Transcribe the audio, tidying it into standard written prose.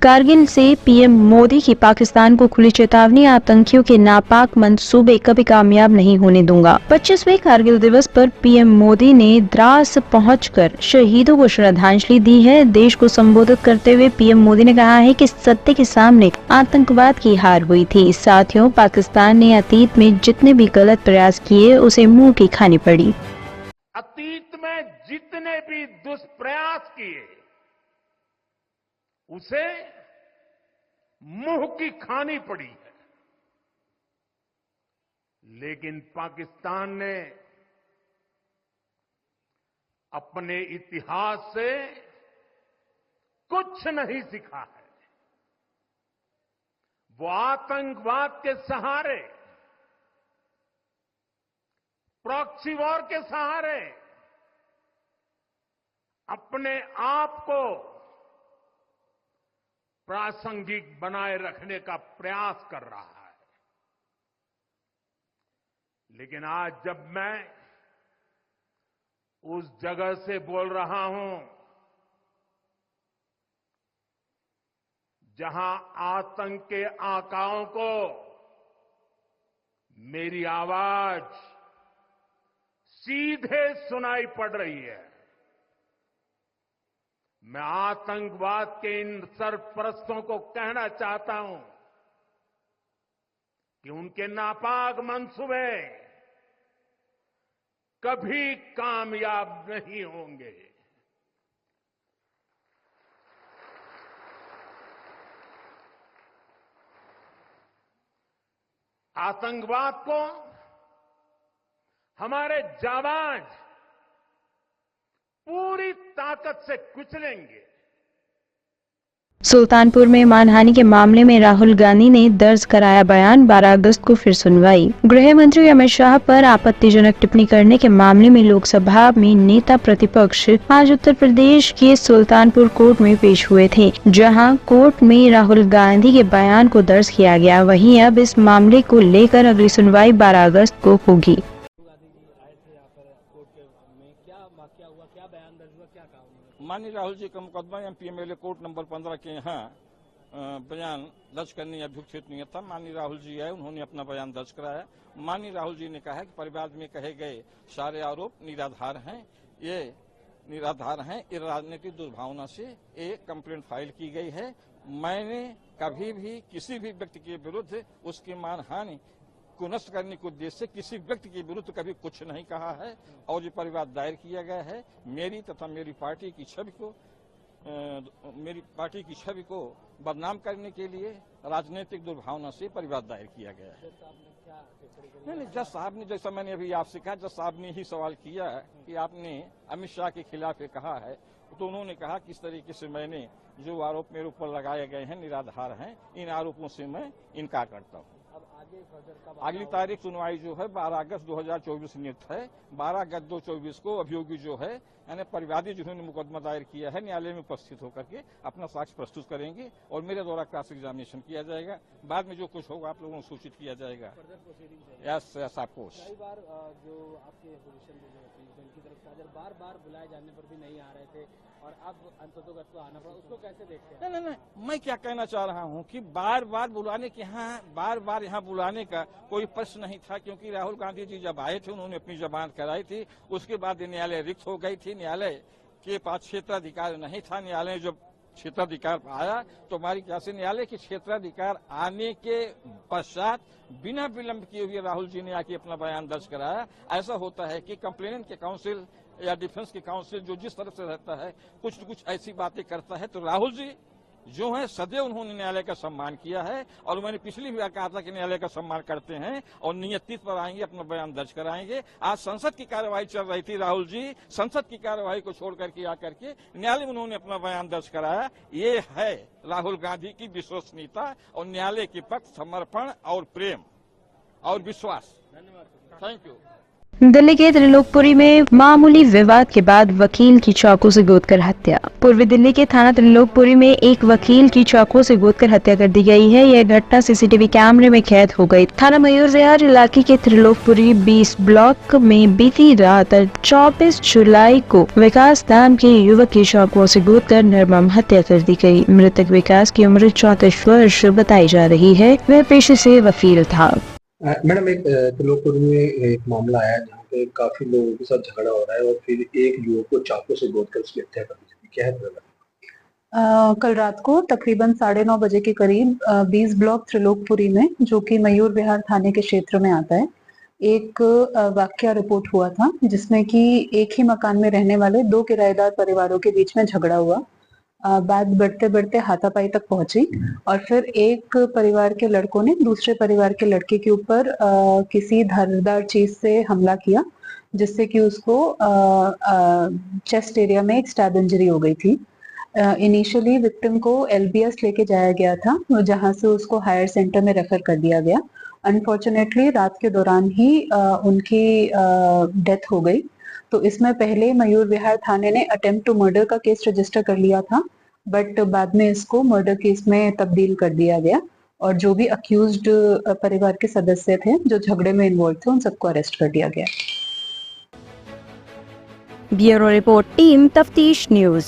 कारगिल से पीएम मोदी की पाकिस्तान को खुली चेतावनी, आतंकियों के नापाक मंसूबे कभी कामयाब नहीं होने दूंगा। 25वें कारगिल दिवस पर पीएम मोदी ने द्रास पहुंचकर शहीदों को श्रद्धांजलि दी है। देश को संबोधित करते हुए पीएम मोदी ने कहा है कि सत्य के सामने आतंकवाद की हार हुई थी। साथियों, पाकिस्तान ने अतीत में जितने भी गलत प्रयास किए उसे मुंह की खानी पड़ी। अतीत में जितने भी दुष्प्रयास किए उसे मुंह की खानी पड़ी है। लेकिन पाकिस्तान ने अपने इतिहास से कुछ नहीं सीखा है। वो आतंकवाद के सहारे, प्रॉक्सी वॉर के सहारे अपने आप को प्रासंगिक बनाए रखने का प्रयास कर रहा है। लेकिन आज जब मैं उस जगह से बोल रहा हूं जहां आतंक के आकाओं को मेरी आवाज सीधे सुनाई पड़ रही है, मैं आतंकवाद के इन सरपरस्तों को कहना चाहता हूं कि उनके नापाक मंसूबे कभी कामयाब नहीं होंगे। आतंकवाद को हमारे जाबाज पूरी ताकत से कुचलेंगे। सुल्तानपुर में मानहानि के मामले में राहुल गांधी ने दर्ज कराया बयान, 12 अगस्त को फिर सुनवाई। गृह मंत्री अमित शाह पर आपत्तिजनक टिप्पणी करने के मामले में लोकसभा में नेता प्रतिपक्ष आज उत्तर प्रदेश के सुल्तानपुर कोर्ट में पेश हुए थे, जहां कोर्ट में राहुल गांधी के बयान को दर्ज किया गया। वहीं अब इस मामले को लेकर अगली सुनवाई 12 अगस्त को होगी। माननीय राहुल जी का मुकदमा एमपी-एमएलए कोर्ट नंबर 15 के यहाँ बयान दर्ज करने अभियुक्त नियत था। माननीय राहुल जी आए, उन्होंने अपना बयान दर्ज कराया। माननीय राहुल जी ने कहा कि परिवाद में कहे गए सारे आरोप निराधार हैं, ये निराधार हैं। इस राजनीतिक दुर्भावना से एक कंप्लेंट फाइल की गई है। मैंने कभी भी किसी भी व्यक्ति के विरुद्ध उसकी मानहानि को नष्ट करने के उद्देश्य से किसी व्यक्ति के विरुद्ध कभी कुछ नहीं कहा है और ये परिवाद दायर किया गया है। मेरी तथा मेरी पार्टी की छवि को बदनाम करने के लिए राजनीतिक दुर्भावना से परिवाद दायर किया गया है। नहीं, जज साहब ने, जैसा मैंने अभी आपसे कहा, जज साहब ने ही सवाल किया कि आपने अमित शाह के खिलाफ ये कहा है, तो उन्होंने कहा किस तरीके से मैंने जो आरोप मेरे ऊपर लगाए गए हैं निराधार हैं, इन आरोपों से मैं इनकार करता हूँ। अगली तारीख सुनवाई जो है 12 अगस्त 2024 नियुक्त है। 12 अगस्त 2024 को अभियोगी जो है यानी परिवादी जिन्होंने मुकदमा दायर किया है न्यायालय में उपस्थित होकर के अपना साक्ष्य प्रस्तुत करेंगे और मेरे द्वारा क्रॉस एग्जामिनेशन किया जाएगा। बाद में जो कुछ होगा आप लोगों को सूचित किया जाएगा। Yes of course. कई बार जो आपके पोजीशन की तरफ से बार बुलाए जाने पर भी नहीं आ रहे थे और अब अंततोगत को आना पड़ा, उसको कैसे देखते हैं? नहीं, मैं क्या कहना चाह रहा हूं कि बार बुलाने के यहाँ बुलाने का कोई प्रश्न नहीं था, क्योंकि राहुल गांधी जी जब आए थे उन्होंने अपनी जमानत कराई थी। उसके बाद न्यायालय रिक्त हो गई थी, न्यायालय के पास क्षेत्राधिकार नहीं था। न्यायालय जब क्षेत्राधिकार आया तो हमारी क्या से न्यायालय के क्षेत्राधिकार आने के पश्चात बिना विलंब किए हुए राहुल जी ने आके अपना बयान दर्ज कराया। ऐसा होता है कि कंप्लेनेंट के काउंसिल या डिफेंस के काउंसिल जो जिस तरफ से रहता है कुछ न कुछ ऐसी बातें करता है, तो राहुल जी जो है सदैव उन्होंने न्यायालय का सम्मान किया है और मैंने पिछली बार कहा था कि न्यायालय का सम्मान करते हैं और नियत पर आएंगे, अपना बयान दर्ज कराएंगे। आज संसद की कार्यवाही चल रही थी, राहुल जी संसद की कार्यवाही को छोड़ करके आकर के न्यायालय में उन्होंने अपना बयान दर्ज कराया। ये है राहुल गांधी की विश्वसनीयता और न्यायालय के प्रति समर्पण और प्रेम और विश्वास। धन्यवाद। Thank you. दिल्ली के त्रिलोकपुरी में मामूली विवाद के बाद वकील की चाकू से गोदकर हत्या। पूर्वी दिल्ली के थाना त्रिलोकपुरी में एक वकील की चाकू से गोदकर हत्या कर दी गई है। यह घटना सीसीटीवी कैमरे में कैद हो गई। थाना मयूर विहार इलाके के त्रिलोकपुरी 20 ब्लॉक में बीती रात 24 जुलाई को विकास नाम के युवक की चाकू से गोदकर निर्मम हत्या कर दी गई। मृतक विकास की उम्र 34 वर्ष बताई जा रही है। वह पेशे से वकील था। मैडम, एक त्रिलोकपुर में एक मामला आया जहाँ पे काफी लोगों के साथ झगड़ा हो रहा है और फिर एक युवक को चाकू से गोदकर उसकी हत्या कर दी गई। क्या है पूरा? कल रात को तकरीबन 9:30 बजे के करीब 20 ब्लॉक त्रिलोकपुरी में, जो कि मयूर विहार थाने के क्षेत्र में आता है, एक वाकया रिपोर्ट हुआ था जिसमें कि एक ही मकान में रहने वाले 2 किराएदार परिवारों के बीच में झगड़ा हुआ। बात बढ़ते बढ़ते हाथापाई तक पहुंची और फिर एक परिवार के लड़कों ने दूसरे परिवार के लड़के के ऊपर किसी धारदार चीज से हमला किया, जिससे कि उसको चेस्ट एरिया में एक स्टैब इंजरी हो गई थी। इनिशियली विक्टिम को एलबीएस लेके जाया गया था, जहां से उसको हायर सेंटर में रेफर कर दिया गया। अनफॉर्चुनेटली रात के दौरान ही उनकी डेथ हो गई। तो इसमें पहले मयूर विहार थाने ने अटेम्प्ट टू मर्डर का केस रजिस्टर कर लिया था, बट बाद में इसको मर्डर केस में तब्दील कर दिया गया और जो भी अक्यूज्ड परिवार के सदस्य थे जो झगड़े में इन्वॉल्व थे, उन सबको अरेस्ट कर दिया गया। ब्यूरो रिपोर्ट, टीम तफ्तीश न्यूज।